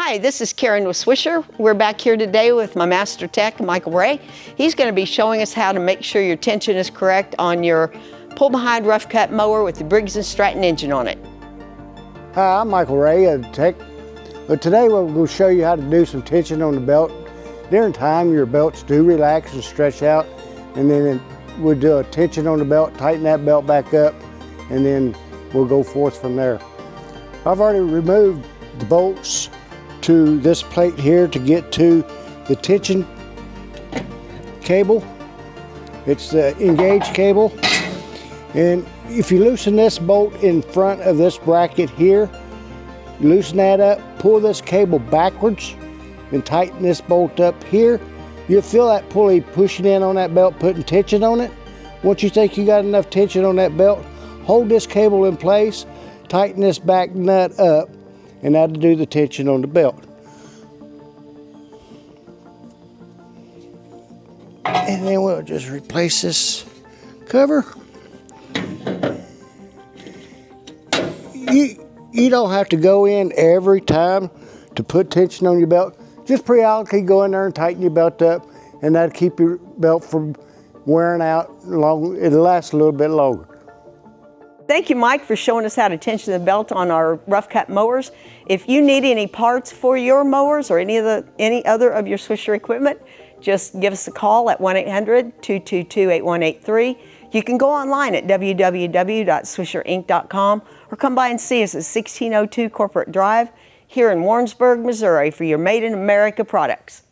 Hi, this is Karen with Swisher. We're back here today with my master tech, Michael Ray. He's going to be showing us how to make sure your tension is correct on your pull-behind rough cut mower with the Briggs Stratton engine on it. Hi, I'm Michael Ray, a tech. But today we're going to show you how to do some tension on the belt. During time, your belts do relax and stretch out, and then we'll do a tension on the belt, tighten that belt back up, and then we'll go forth from there. I've already removed the bolts to this plate here to get to the tension cable. It's the engage cable. And if you loosen this bolt in front of this bracket here, loosen that up, pull this cable backwards, and tighten this bolt up here. You'll feel that pulley pushing in on that belt, putting tension on it. Once you think you got enough tension on that belt, hold this cable in place, tighten this back nut up, and that'll do the tension on the belt. And then we'll just replace this cover. You don't have to go in every time to put tension on your belt. Just periodically go in there and tighten your belt up, and that'll keep your belt from wearing out long. It'll last a little bit longer. Thank you, Mike, for showing us how to tension the belt on our rough cut mowers. If you need any parts for your mowers or any other of your Swisher equipment, just give us a call at 1-800-222-8183. You can go online at www.swisherinc.com or come by and see us at 1602 Corporate Drive here in Warrensburg, Missouri for your Made in America products.